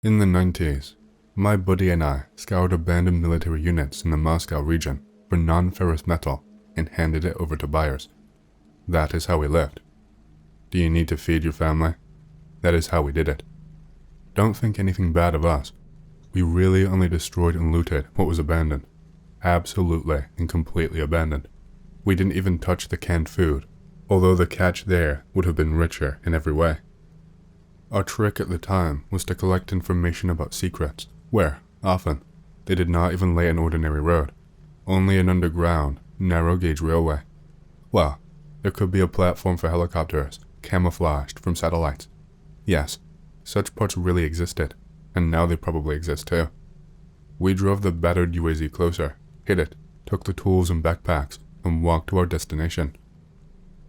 In the 90s, my buddy and I scoured abandoned military units in the Moscow region for non-ferrous metal and handed it over to buyers. That is how we lived. Do you need to feed your family? That is how we did it. Don't think anything bad of us. We really only destroyed and looted what was abandoned. Absolutely and completely abandoned. We didn't even touch the canned food, although the catch there would have been richer in every way. Our trick at the time was to collect information about secrets, where, often, they did not even lay an ordinary road, only an underground, narrow-gauge railway. Well, there could be a platform for helicopters, camouflaged from satellites. Yes, such parts really existed, and now they probably exist too. We drove the battered UAZ closer, hit it, took the tools and backpacks, and walked to our destination.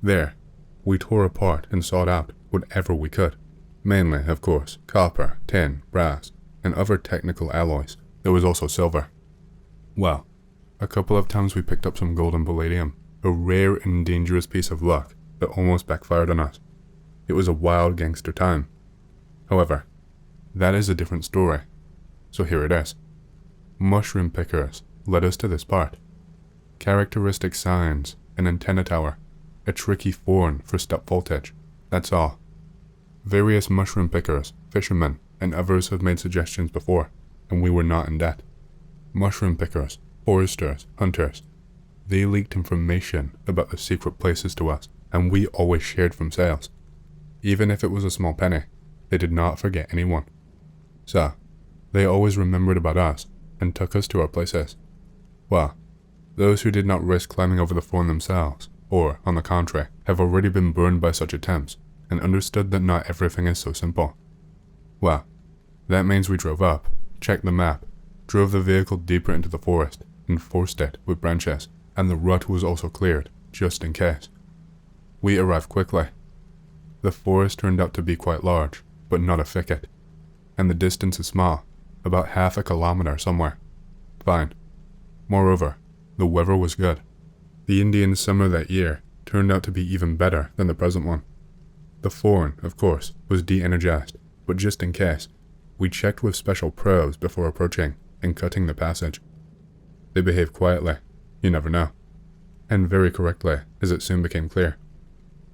There, we tore apart and sought out whatever we could. Mainly, of course, copper, tin, brass, and other technical alloys. There was also silver. Well, a couple of times we picked up some gold and palladium, a rare and dangerous piece of luck that almost backfired on us. It was a wild gangster time. However, that is a different story. So here it is. Mushroom pickers led us to this part. Characteristic signs, an antenna tower, a tricky thorn for step voltage, that's all. Various mushroom pickers, fishermen, and others have made suggestions before, and we were not in debt. Mushroom pickers, foresters, hunters, they leaked information about the secret places to us, and we always shared from sales. Even if it was a small penny, they did not forget anyone. So, they always remembered about us, and took us to our places. Well, those who did not risk climbing over the thorn themselves, or, on the contrary, have already been burned by such attempts, and understood that not everything is so simple. Well, that means we drove up, checked the map, drove the vehicle deeper into the forest, and forced it with branches, and the rut was also cleared, just in case. We arrived quickly. The forest turned out to be quite large, but not a thicket, and the distance is small, about half a kilometer somewhere. Fine. Moreover, the weather was good. The Indian summer that year turned out to be even better than the present one. The thorn, of course, was de-energized, but just in case, we checked with special probes before approaching and cutting the passage. They behaved quietly, you never know, and very correctly, as it soon became clear.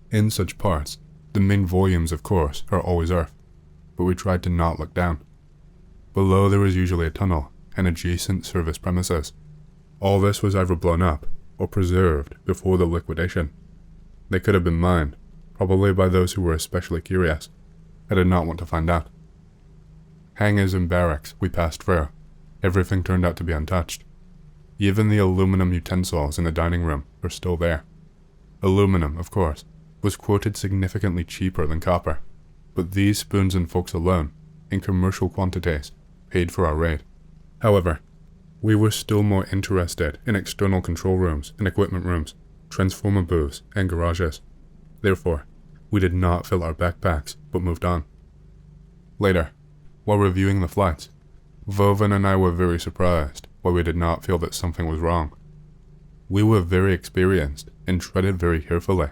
In such parts, the main volumes, of course, are always earth, but we tried to not look down. Below there was usually a tunnel and adjacent service premises. All this was either blown up or preserved before the liquidation. They could have been mined, probably by those who were especially curious. I did not want to find out. Hangars and barracks we passed through. Everything turned out to be untouched. Even the aluminum utensils in the dining room were still there. Aluminum, of course, was quoted significantly cheaper than copper, but these spoons and forks alone, in commercial quantities, paid for our raid. However, we were still more interested in external control rooms and equipment rooms, transformer booths, and garages. Therefore, we did not fill our backpacks, but moved on. Later, while reviewing the flights, Vovan and I were very surprised why we did not feel that something was wrong. We were very experienced and treaded very carefully,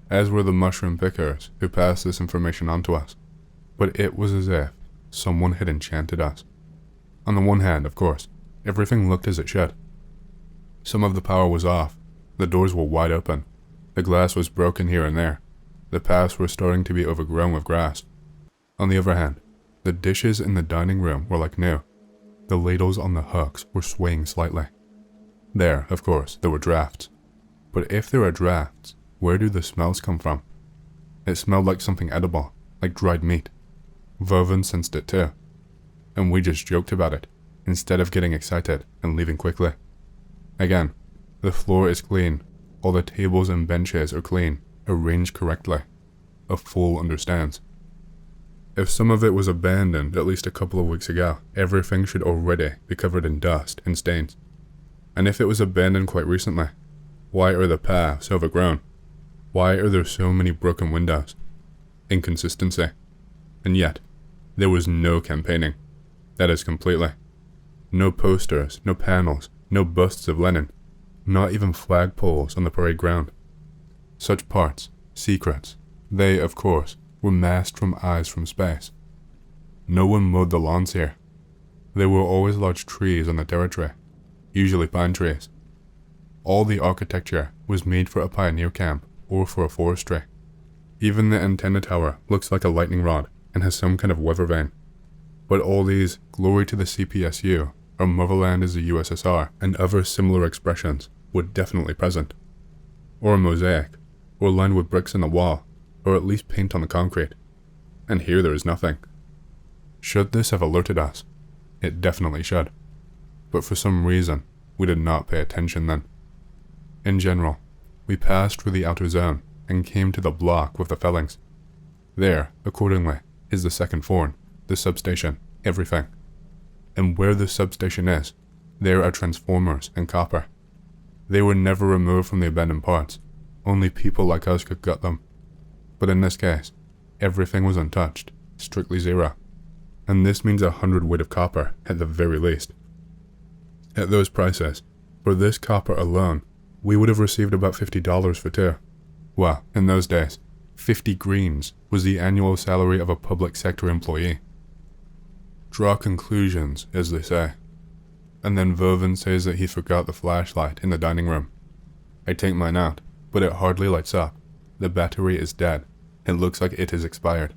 as were the mushroom pickers who passed this information on to us, but it was as if someone had enchanted us. On the one hand, of course, everything looked as it should. Some of the power was off, the doors were wide open, the glass was broken here and there, the paths were starting to be overgrown with grass. On the other hand, the dishes in the dining room were like new. The ladles on the hooks were swaying slightly. There, of course, there were drafts. But if there are drafts, where do the smells come from? It smelled like something edible, like dried meat. Vovan sensed it too, and we just joked about it, instead of getting excited and leaving quickly. Again, the floor is clean, all the tables and benches are clean, arranged correctly. A fool understands. If some of it was abandoned at least a couple of weeks ago, everything should already be covered in dust and stains. And if it was abandoned quite recently, why are the paths overgrown? Why are there so many broken windows? Inconsistency. And yet, there was no campaigning. That is completely. No posters, no panels, no busts of Lenin, not even flagpoles on the parade ground. Such parts, secrets, they, of course, were masked from eyes from space. No one mowed the lawns here. There were always large trees on the territory, usually pine trees. All the architecture was made for a pioneer camp or for a forestry. Even the antenna tower looks like a lightning rod and has some kind of weather vane. But all these "Glory to the CPSU" or "Motherland is the USSR" and other similar expressions were definitely present. Or a mosaic, or lined with bricks in the wall, or at least paint on the concrete. And here there is nothing. Should this have alerted us? It definitely should. But for some reason, we did not pay attention then. In general, we passed through the outer zone and came to the block with the fellings. There, accordingly, is the second forn, the substation, everything. And where the substation is, there are transformers and copper. They were never removed from the abandoned parts. Only people like us could gut them. But in this case, everything was untouched, strictly zero. And this means 100 weight of copper at the very least. At those prices, for this copper alone, we would have received about $50 for two. Well, in those days, 50 greens was the annual salary of a public sector employee. Draw conclusions, as they say. And then Voven says that he forgot the flashlight in the dining room. I take mine out, but it hardly lights up. The battery is dead. It looks like it is expired.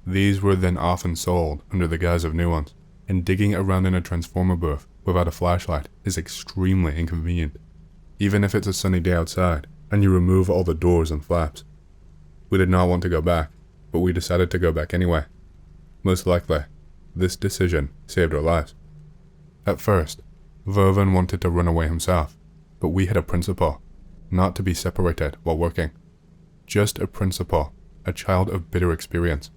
These were then often sold under the guise of new ones, and digging around in a transformer booth without a flashlight is extremely inconvenient, even if it's a sunny day outside and you remove all the doors and flaps. We did not want to go back, but we decided to go back anyway. Most likely, this decision saved our lives. At first, Voven wanted to run away himself, but we had a principle, not to be separated while working. Just a principle, a child of bitter experience.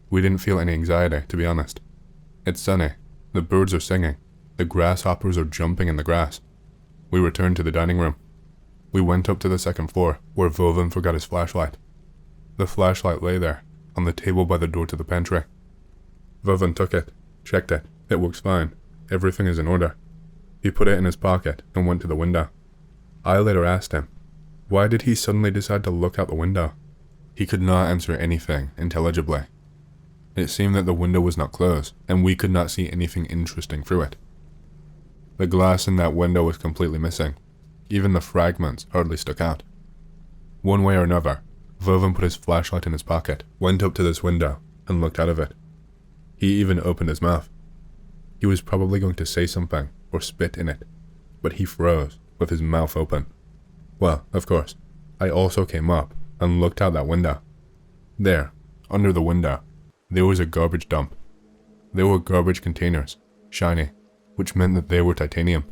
We didn't feel any anxiety, to be honest. It's sunny, the birds are singing, the grasshoppers are jumping in the grass. We returned to the dining room. We went up to the second floor, where Voven forgot his flashlight. The flashlight lay there, on the table by the door to the pantry. Voven took it, checked it, it works fine. Everything is in order. He put it in his pocket and went to the window. I later asked him, why did he suddenly decide to look out the window? He could not answer anything intelligibly. It seemed that the window was not closed, and we could not see anything interesting through it. The glass in that window was completely missing. Even the fragments hardly stuck out. One way or another, Voven put his flashlight in his pocket, went up to this window, and looked out of it. He even opened his mouth. He was probably going to say something, or spit in it, but he froze, with his mouth open. Well, of course, I also came up and looked out that window. There, under the window, there was a garbage dump. There were garbage containers, shiny, which meant that they were titanium.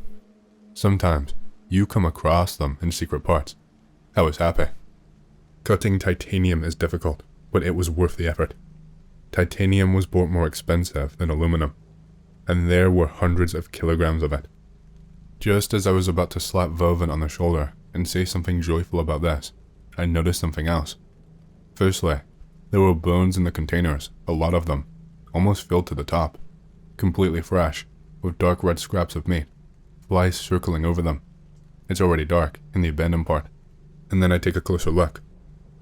Sometimes, you come across them in secret parts. I was happy. Cutting titanium is difficult, but it was worth the effort. Titanium was bought more expensive than aluminum, and there were hundreds of kilograms of it. Just as I was about to slap Voven on the shoulder and say something joyful about this, I noticed something else. Firstly, there were bones in the containers, a lot of them, almost filled to the top, completely fresh, with dark red scraps of meat, flies circling over them. It's already dark in the abandoned part, and then I take a closer look.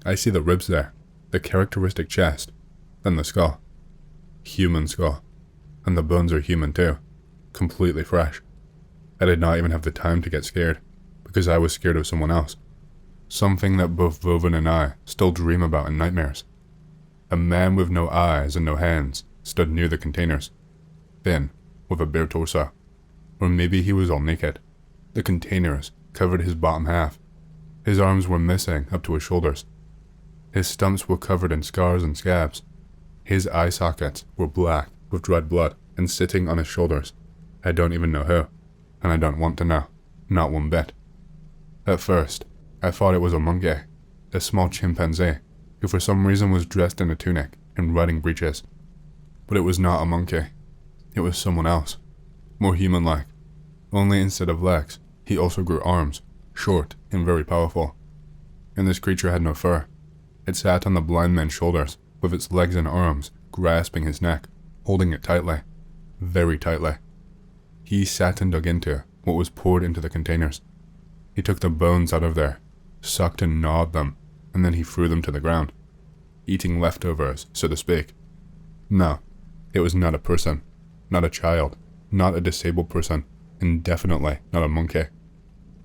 I see the ribs there, the characteristic chest, and the skull. Human skull. And the bones are human too, completely fresh. I did not even have the time to get scared, because I was scared of someone else. Something that both Voven and I still dream about in nightmares. A man with no eyes and no hands stood near the containers, thin, with a bare torso. Or maybe he was all naked. The containers covered his bottom half. His arms were missing up to his shoulders. His stumps were covered in scars and scabs. His eye sockets were black with dried blood and sitting on his shoulders. I don't even know who, and I don't want to know, not one bit. At first, I thought it was a monkey, a small chimpanzee, who for some reason was dressed in a tunic and riding breeches. But it was not a monkey. It was someone else, more human-like. Only instead of legs, he also grew arms, short and very powerful. And this creature had no fur. It sat on the blind man's shoulders, with its legs and arms grasping his neck, holding it tightly, very tightly. He sat and dug into what was poured into the containers. He took the bones out of there, sucked and gnawed them, and then he threw them to the ground, eating leftovers, so to speak. No, It was not a person, not a child, not a disabled person, and definitely not a monkey.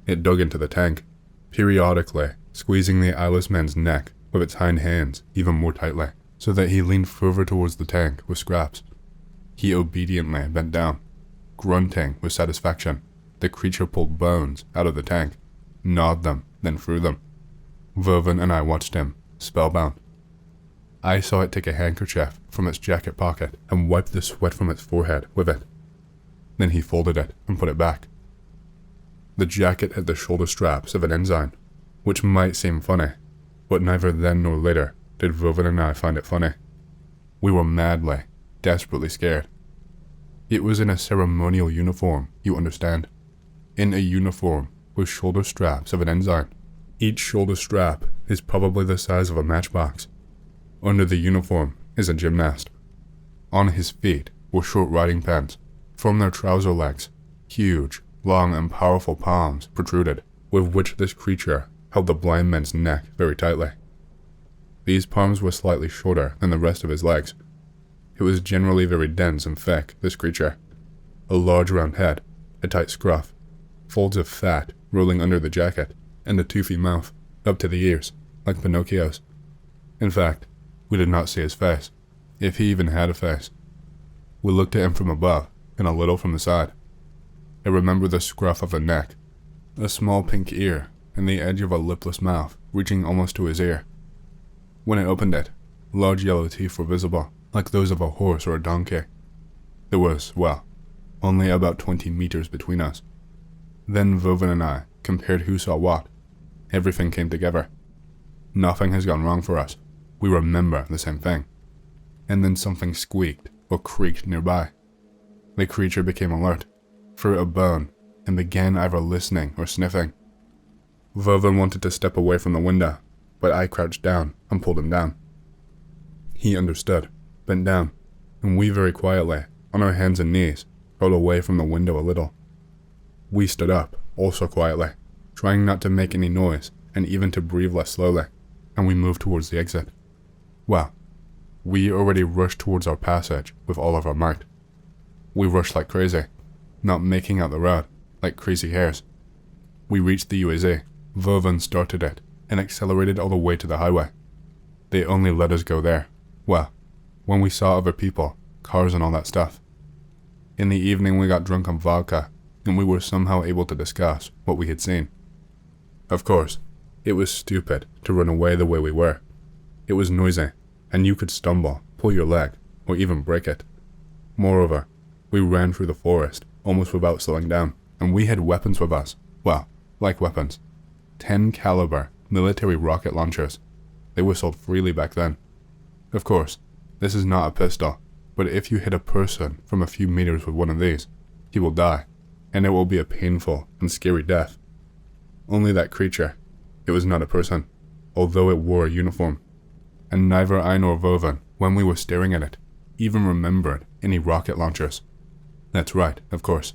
It dug into the tank, periodically squeezing the eyeless man's neck with its hind hands even more tightly, so that he leaned further towards the tank with scraps. He obediently bent down, grunting with satisfaction. The creature pulled bones out of the tank, gnawed them, then threw them. Vervin and I watched him, spellbound. I saw it take a handkerchief from its jacket pocket and wipe the sweat from its forehead with it. Then he folded it and put it back. The jacket had the shoulder straps of an ensign, which might seem funny, but neither then nor later did Vervin and I find it funny. We were madly, desperately scared. It was in a ceremonial uniform, you understand. In a uniform with shoulder straps of an ensign. Each shoulder strap is probably the size of a matchbox. Under the uniform is a gymnast. On his feet were short riding pants. From their trouser legs, huge, long and powerful palms protruded, with which this creature held the blind man's neck very tightly. These palms were slightly shorter than the rest of his legs. It was generally very dense and thick, this creature. A large round head, a tight scruff, folds of fat rolling under the jacket, and a toothy mouth, up to the ears, like Pinocchio's. In fact, we did not see his face, if he even had a face. We looked at him from above, and a little from the side. I remember the scruff of the neck, a small pink ear, and the edge of a lipless mouth reaching almost to his ear. When I opened it, large yellow teeth were visible, like those of a horse or a donkey. There was, well, only about 20 meters between us. Then Vervin and I compared who saw what. Everything came together. Nothing has gone wrong for us. We remember the same thing. And then something squeaked or creaked nearby. The creature became alert, threw a bone, and began either listening or sniffing. Vervin wanted to step away from the window, but I crouched down and pulled him down. He understood, bent down, and we very quietly, on our hands and knees, rolled away from the window a little. We stood up, also quietly, trying not to make any noise and even to breathe less slowly, and we moved towards the exit. Well, we already rushed towards our passage with all of our might. We rushed like crazy, not making out the road, like crazy hares. We reached the UAZ, Vervin started it, and accelerated all the way to the highway. They only let us go there, well, when we saw other people, cars and all that stuff. In the evening we got drunk on vodka, and we were somehow able to discuss what we had seen. Of course, it was stupid to run away the way we were. It was noisy, and you could stumble, pull your leg, or even break it. Moreover, we ran through the forest, almost without slowing down, and we had weapons with us. Well, like weapons. 10 caliber military rocket launchers. They were sold freely back then. Of course, this is not a pistol, but if you hit a person from a few meters with one of these, he will die, and it will be a painful and scary death. Only that creature, it was not a person, although it wore a uniform, and neither I nor Vervin, when we were staring at it, even remembered any rocket launchers. That's right, of course.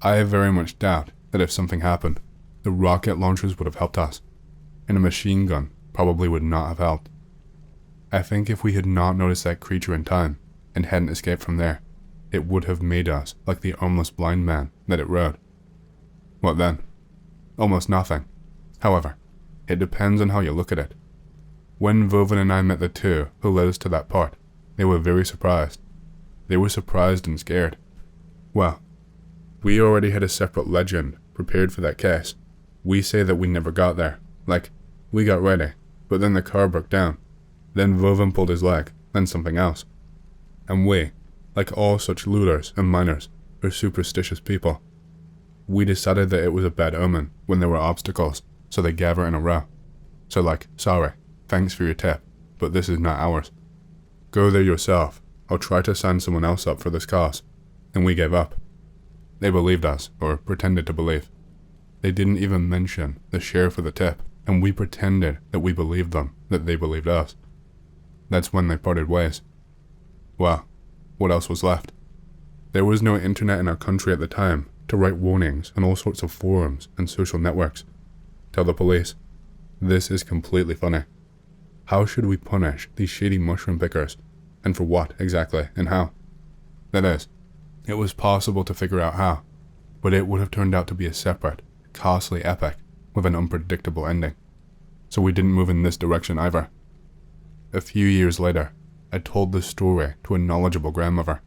I very much doubt that if something happened, the rocket launchers would have helped us, and a machine gun probably would not have helped. I think if we had not noticed that creature in time, and hadn't escaped from there, it would have made us like the armless blind man that it rode. What then? Almost nothing. However, it depends on how you look at it. When Vervin and I met the two who led us to that part, they were very surprised. They were surprised and scared. Well, we already had a separate legend prepared for that case. We say that we never got there. Like, we got ready, but then the car broke down. Then Vervin pulled his leg, then something else. And we, like all such looters and miners, are superstitious people. We decided that it was a bad omen when there were obstacles, so they gather in a row. So like, sorry, thanks for your tip, but this is not ours. Go there yourself, I'll try to sign someone else up for this cause. And we gave up. They believed us, or pretended to believe. They didn't even mention the share for the tip, and we pretended that we believed them, that they believed us. That's when they parted ways. Well, what else was left? There was no internet in our country at the time to write warnings on all sorts of forums and social networks. Tell the police. This is completely funny. How should we punish these shady mushroom pickers? and for what exactly, and how. That is, it was possible to figure out how, but it would have turned out to be a separate, costly epic with an unpredictable ending. So we didn't move in this direction either. A few years later, I told the story to a knowledgeable grandmother.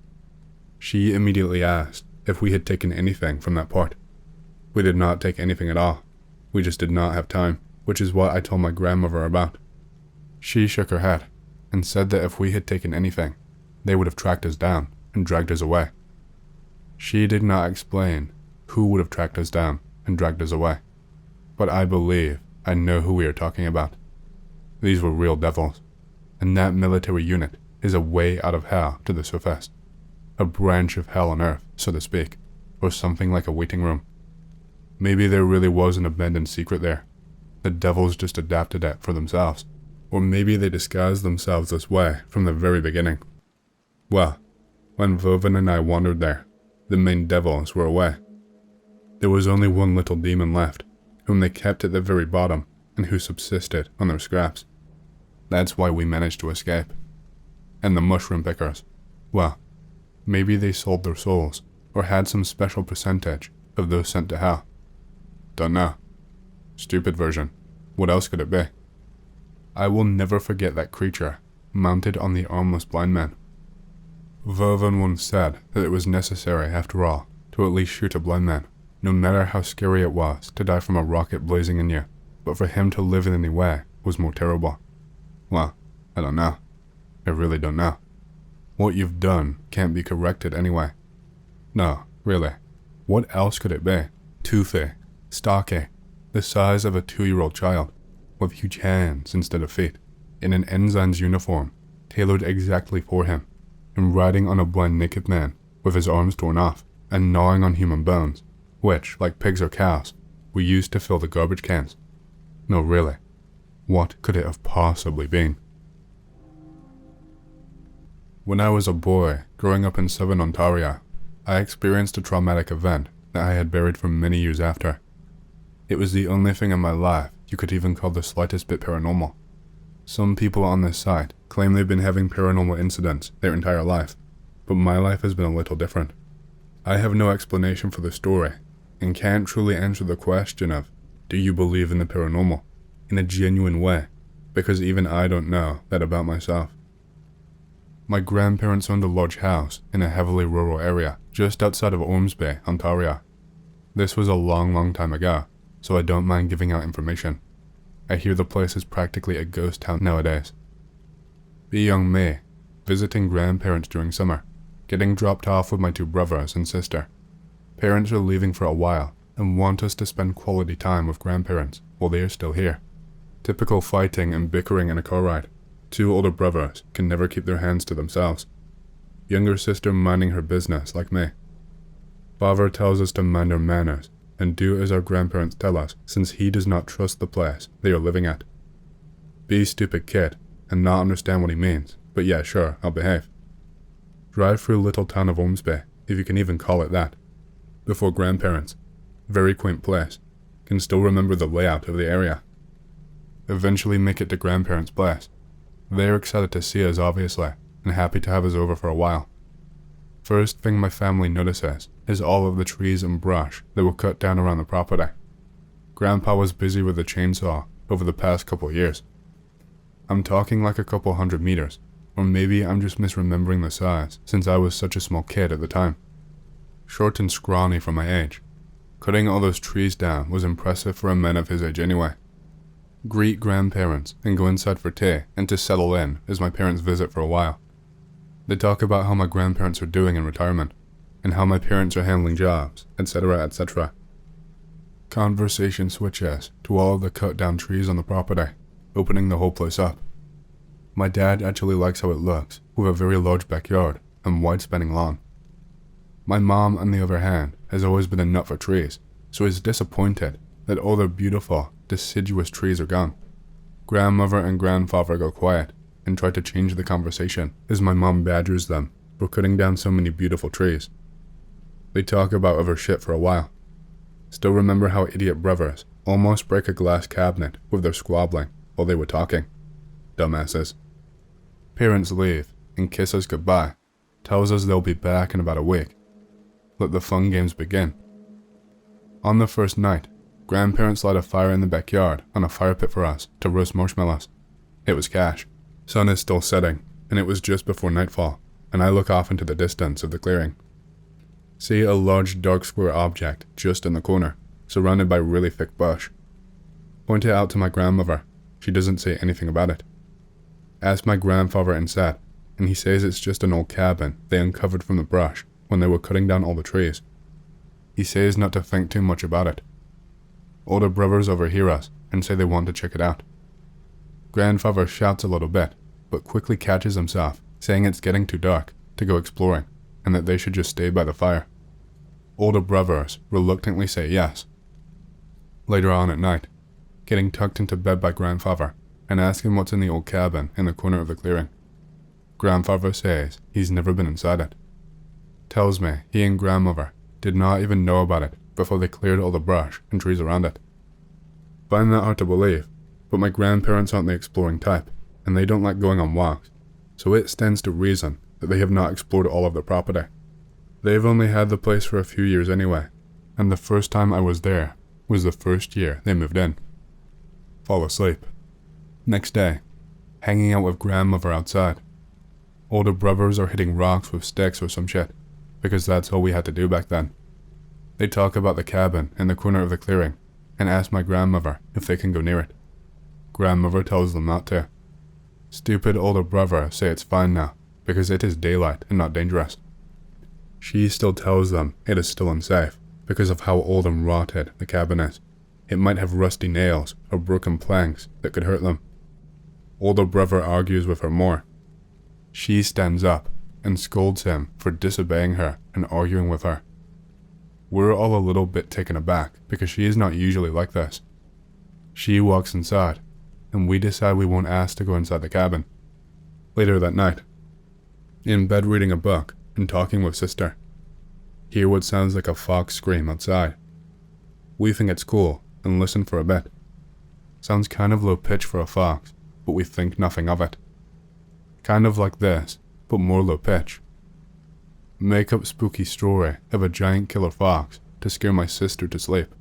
She immediately asked if we had taken anything from that part. We did not take anything at all. We just did not have time, which is what I told my grandmother about. She shook her head and said that if we had taken anything, they would have tracked us down and dragged us away. She did not explain who would have tracked us down and dragged us away, but I believe I know who we are talking about. These were real devils, and that military unit is a way out of hell to the surface. A branch of hell on earth, so to speak, or something like a waiting room. Maybe there really was an abandoned secret there. The devils just adapted it for themselves, or maybe they disguised themselves this way from the very beginning. Well, when Vovan and I wandered there, the main devils were away. There was only one little demon left, whom they kept at the very bottom and who subsisted on their scraps. That's why we managed to escape. And the mushroom pickers, well, maybe they sold their souls or had some special percentage of those sent to hell. Don't know. Stupid version. What else could it be? I will never forget that creature mounted on the armless blind man. Vovan once said that it was necessary, after all, to at least shoot a blind man, no matter how scary it was to die from a rocket blazing in you, but for him to live in any way was more terrible. Well, I don't know. I really don't know. What you've done can't be corrected anyway. No, really. What else could it be? Toothy, stocky, the size of a 2-year-old child, with huge hands instead of feet, in an ensign's uniform, tailored exactly for him, and riding on a blind naked man with his arms torn off and gnawing on human bones, which, like pigs or cows, were used to fill the garbage cans. No, really. What could it have possibly been? When I was a boy, growing up in southern Ontario, I experienced a traumatic event that I had buried for many years after. It was the only thing in my life you could even call the slightest bit paranormal. Some people on this site claim they've been having paranormal incidents their entire life, but my life has been a little different. I have no explanation for the story, and can't truly answer the question of, do you believe in the paranormal, in a genuine way, because even I don't know that about myself. My grandparents owned a large house in a heavily rural area just outside of Ormsby, Ontario. This was a long time ago, so I don't mind giving out information. I hear the place is practically a ghost town nowadays. Be young me, visiting grandparents during summer, getting dropped off with my 2 brothers and sister. Parents are leaving for a while and want us to spend quality time with grandparents while they are still here. Typical fighting and bickering in a car ride. 2 older brothers can never keep their hands to themselves. Younger sister minding her business like me. Father tells us to mind our manners and do as our grandparents tell us, since he does not trust the place they are living at. Be stupid kid and not understand what he means, but yeah, sure, I'll behave. Drive through little town of Ormsby, if you can even call it that, before grandparents, very quaint place, can still remember the layout of the area. Eventually make it to grandparents' place. They are excited to see us, obviously, and happy to have us over for a while. First thing my family notices is all of the trees and brush that were cut down around the property. Grandpa was busy with a chainsaw over the past couple years. I'm talking like a couple 100 meters, or maybe I'm just misremembering the size since I was such a small kid at the time. Short and scrawny for my age. Cutting all those trees down was impressive for a man of his age anyway. Greet grandparents and go inside for tea and to settle in as my parents visit for a while. They talk about how my grandparents are doing in retirement, and how my parents are handling jobs, etc., etc. Conversation switches to all of the cut down trees on the property, opening the whole place up. My dad actually likes how it looks, with a very large backyard and wide spanning lawn. My mom, on the other hand, has always been a nut for trees, so is disappointed that all the beautiful, deciduous trees are gone. Grandmother and grandfather go quiet and try to change the conversation as my mom badgers them for cutting down so many beautiful trees. They talk about other shit for a while. Still remember how idiot brothers almost break a glass cabinet with their squabbling while they were talking. Dumbasses. Parents leave, and kiss us goodbye, tells us they'll be back in about a week. Let the fun games begin. On the first night, grandparents light a fire in the backyard on a fire pit for us to roast marshmallows. It was cash. Sun is still setting, and it was just before nightfall, and I look off into the distance of the clearing. See a large dark square object just in the corner, surrounded by really thick bush. Point it out to my grandmother. She doesn't say anything about it. Ask my grandfather instead, and he says it's just an old cabin they uncovered from the brush when they were cutting down all the trees. He says not to think too much about it. Older brothers overhear us and say they want to check it out. Grandfather shouts a little bit, but quickly catches himself, saying it's getting too dark to go exploring and that they should just stay by the fire. Older brothers reluctantly say yes. Later on at night, getting tucked into bed by grandfather and asking what's in the old cabin in the corner of the clearing. Grandfather says he's never been inside it. Tells me he and grandmother did not even know about it before they cleared all the brush and trees around it. Find that hard to believe, but my grandparents aren't the exploring type, and they don't like going on walks, so it stands to reason that they have not explored all of the property. They've only had the place for a few years anyway, and the first time I was there was the first year they moved in. Fall asleep. Next day, hanging out with grandmother outside. Older brothers are hitting rocks with sticks or some shit, because that's all we had to do back then. They talk about the cabin in the corner of the clearing, and ask my grandmother if they can go near it. Grandmother tells them not to. Stupid older brother say it's fine now, because it is daylight and not dangerous. She still tells them it is still unsafe, because of how old and rotted the cabin is. It might have rusty nails or broken planks that could hurt them. Older brother argues with her more. She stands up and scolds him for disobeying her and arguing with her. We're all a little bit taken aback because she is not usually like this. She walks inside, and we decide we won't ask to go inside the cabin. Later that night, in bed reading a book and talking with sister, hear what sounds like a fox scream outside. We think it's cool and listen for a bit. Sounds kind of low pitch for a fox, but we think nothing of it. Kind of like this, but more low pitch. Make up spooky story of a giant killer fox to scare my sister to sleep.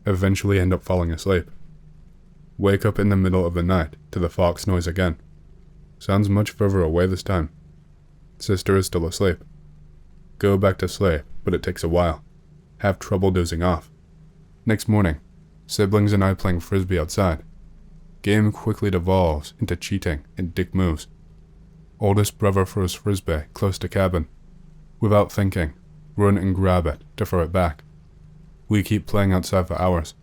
Eventually end up falling asleep. Wake up in the middle of the night to the fox noise again. Sounds much further away this time. Sister is still asleep. Go back to sleep, but it takes a while. Have trouble dozing off. Next morning, siblings and I playing frisbee outside. Game quickly devolves into cheating and dick moves. Oldest brother throws frisbee close to cabin. Without thinking, run and grab it to throw it back. We keep playing outside for hours.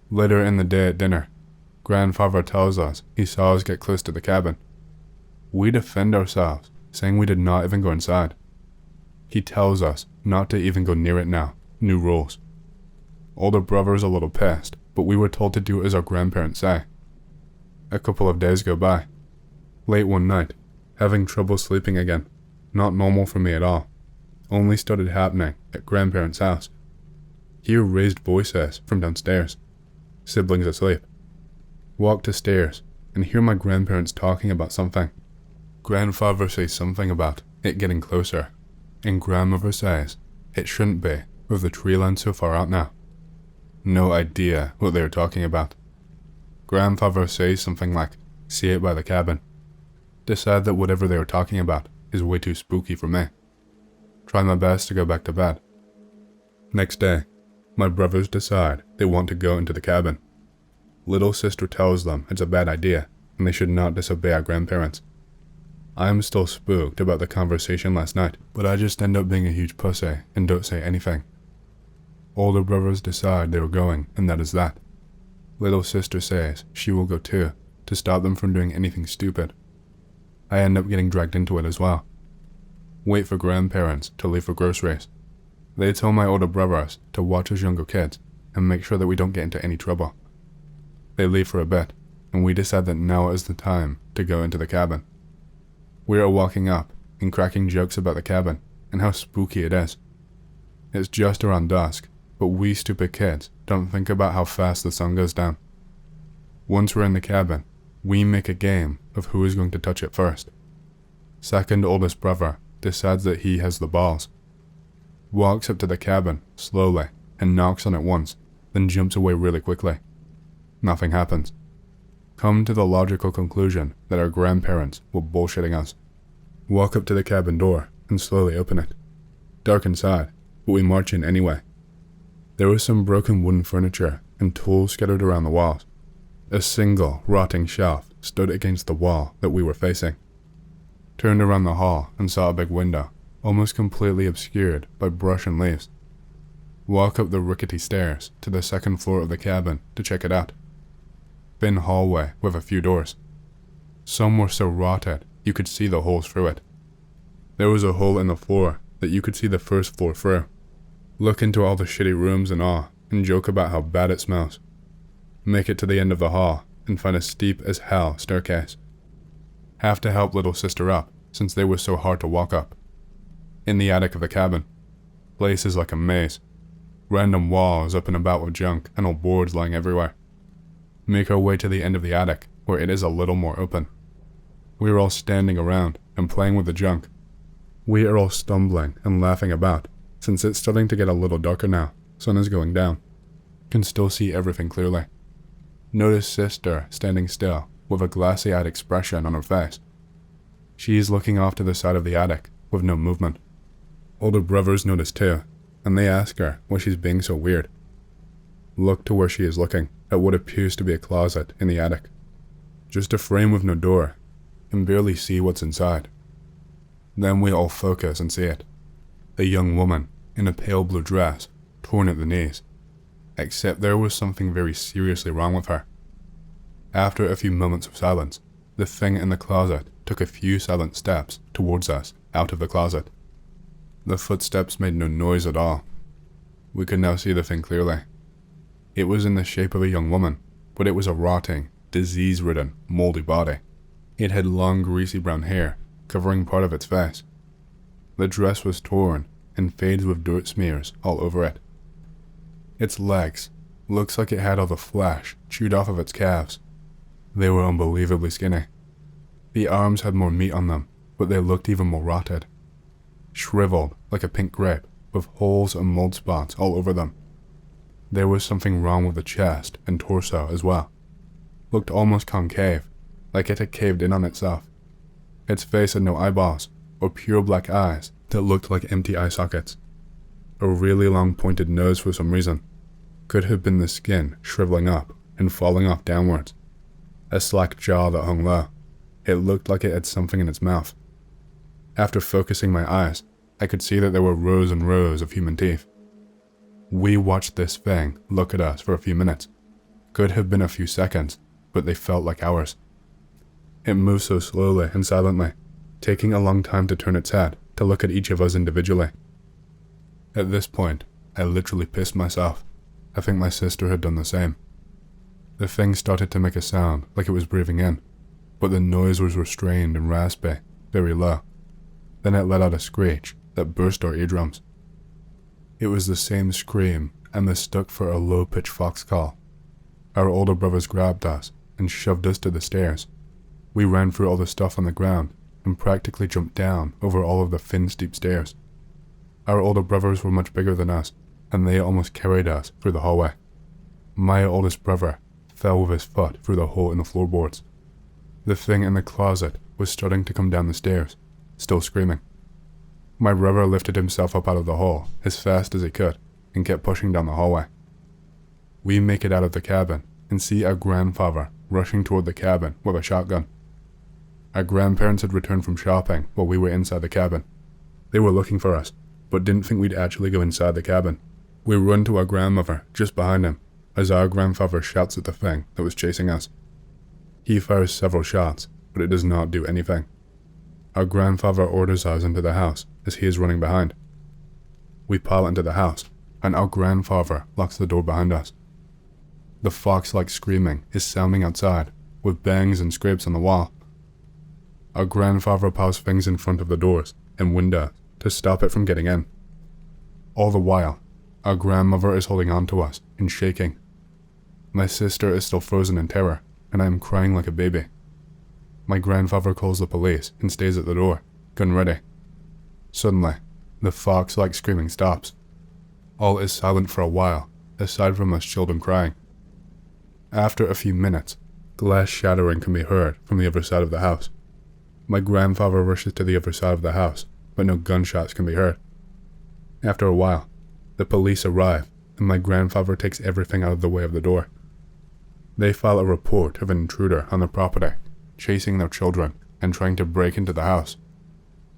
Later in the day at dinner, grandfather tells us he saw us get close to the cabin. We defend ourselves, saying we did not even go inside. He tells us not to even go near it now, new rules. Older brother's a little pissed, but we were told to do as our grandparents say. A couple of days go by. Late one night, having trouble sleeping again. Not normal for me at all. Only started happening at grandparents' house. Hear raised voices from downstairs. Siblings asleep. Walk to stairs and hear my grandparents talking about something. Grandfather says something about it getting closer, and grandmother says it shouldn't be with the tree line so far out now. No idea what they are talking about. Grandfather says something like, see it by the cabin. Decide that whatever they are talking about is way too spooky for me. Try my best to go back to bed. Next day, my brothers decide they want to go into the cabin. Little sister tells them it's a bad idea and they should not disobey our grandparents. I am still spooked about the conversation last night, but I just end up being a huge pussy and don't say anything. Older brothers decide they are going, and that is that. Little sister says she will go too, to stop them from doing anything stupid. I end up getting dragged into it as well. Wait for grandparents to leave for groceries. They tell my older brothers to watch us younger kids and make sure that we don't get into any trouble. They leave for a bit, and we decide that now is the time to go into the cabin. We are walking up and cracking jokes about the cabin and how spooky it is. It's just around dusk, but we stupid kids don't think about how fast the sun goes down. Once we're in the cabin, we make a game of who is going to touch it first. Second oldest brother decides that he has the balls. Walks up to the cabin, slowly, and knocks on it once, then jumps away really quickly. Nothing happens. Come to the logical conclusion that our grandparents were bullshitting us. Walk up to the cabin door and slowly open it. Dark inside, but we march in anyway. There was some broken wooden furniture and tools scattered around the walls. A single, rotting shelf stood against the wall that we were facing. Turned around the hall and saw a big window, almost completely obscured by brush and leaves. Walk up the rickety stairs to the second floor of the cabin to check it out. Thin hallway with a few doors. Some were so rotted you could see the holes through it. There was a hole in the floor that you could see the first floor through. Look into all the shitty rooms and all, and joke about how bad it smells. Make it to the end of the hall and find a steep as hell staircase. Have to help little sister up since they were so hard to walk up. In the attic of the cabin, place is like a maze. Random walls up and about with junk and old boards lying everywhere. Make our way to the end of the attic where it is a little more open. We are all standing around and playing with the junk. We are all stumbling and laughing about since it's starting to get a little darker now. Sun is going down. Can still see everything clearly. Notice sister standing still with a glassy-eyed expression on her face. She is looking off to the side of the attic with no movement. Older brothers notice too, and they ask her why she's being so weird. Look to where she is looking at what appears to be a closet in the attic. Just a frame with no door. Can barely see what's inside. Then we all focus and see it. A young woman in a pale blue dress, torn at the knees. Except there was something very seriously wrong with her. After a few moments of silence, the thing in the closet took a few silent steps towards us out of the closet. The footsteps made no noise at all. We could now see the thing clearly. It was in the shape of a young woman, but it was a rotting, disease-ridden, moldy body. It had long, greasy brown hair, covering part of its face. The dress was torn and fades with dirt smears all over it. Its legs looks like it had all the flesh chewed off of its calves. They were unbelievably skinny. The arms had more meat on them, but they looked even more rotted. Shriveled like a pink grape, with holes and mold spots all over them. There was something wrong with the chest and torso as well. Looked almost concave, like it had caved in on itself. Its face had no eyeballs, or pure black eyes that looked like empty eye sockets. A really long pointed nose for some reason. Could have been the skin shriveling up and falling off downwards. A slack jaw that hung low. It looked like it had something in its mouth. After focusing my eyes, I could see that there were rows and rows of human teeth. We watched this thing look at us for a few minutes. Could have been a few seconds, but they felt like hours. It moved so slowly and silently, taking a long time to turn its head to look at each of us individually. At this point, I literally pissed myself. I think my sister had done the same. The thing started to make a sound like it was breathing in, but the noise was restrained and raspy, very low. Then it let out a screech that burst our eardrums. It was the same scream and mistook for a low-pitched fox call. Our older brothers grabbed us and shoved us to the stairs. We ran through all the stuff on the ground and practically jumped down over all of the thin, steep stairs. Our older brothers were much bigger than us, and they almost carried us through the hallway. My oldest brother fell with his foot through the hole in the floorboards. The thing in the closet was starting to come down the stairs, still screaming. My brother lifted himself up out of the hole as fast as he could and kept pushing down the hallway. We make it out of the cabin and see our grandfather rushing toward the cabin with a shotgun. Our grandparents had returned from shopping while we were inside the cabin. They were looking for us, but didn't think we'd actually go inside the cabin. We run to our grandmother just behind him as our grandfather shouts at the thing that was chasing us. He fires several shots, but it does not do anything. Our grandfather orders us into the house as he is running behind. We pile into the house, and our grandfather locks the door behind us. The fox-like screaming is sounding outside, with bangs and scrapes on the wall. Our grandfather piles things in front of the doors and windows to stop it from getting in. All the while, our grandmother is holding on to us and shaking. My sister is still frozen in terror, and I am crying like a baby. My grandfather calls the police and stays at the door, gun ready. Suddenly, the fox-like screaming stops. All is silent for a while, aside from us children crying. After a few minutes, glass shattering can be heard from the other side of the house. My grandfather rushes to the other side of the house, but no gunshots can be heard. After a while, the police arrive, and my grandfather takes everything out of the way of the door. They file a report of an intruder on the property, chasing their children and trying to break into the house.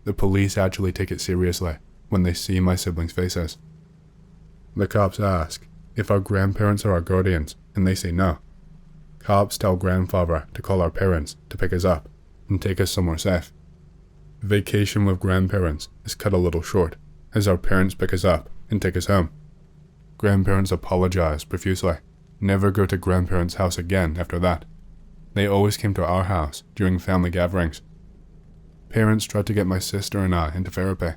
The police actually take it seriously when they see my siblings' faces. The cops ask if our grandparents are our guardians, and they say no. Cops tell grandfather to call our parents to pick us up and take us somewhere safe. Vacation with grandparents is cut a little short, as our parents pick us up and take us home. Grandparents apologize profusely, never go to grandparents' house again after that. They always came to our house during family gatherings. Parents tried to get my sister and I into therapy.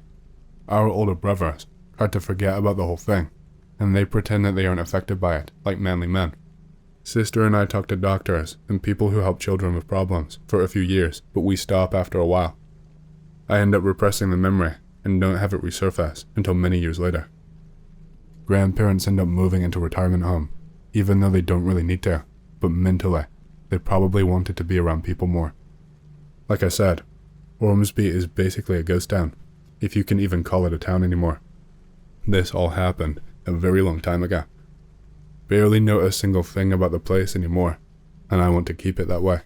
Our older brothers tried to forget about the whole thing, and they pretend that they aren't affected by it, like manly men. Sister and I talked to doctors and people who help children with problems for a few years, but we stop after a while. I end up repressing the memory and don't have it resurface until many years later. Grandparents end up moving into retirement home, even though they don't really need to, but mentally, they probably wanted to be around people more. Like I said, Ormsby is basically a ghost town, if you can even call it a town anymore. This all happened a very long time ago. Barely know a single thing about the place anymore, and I want to keep it that way.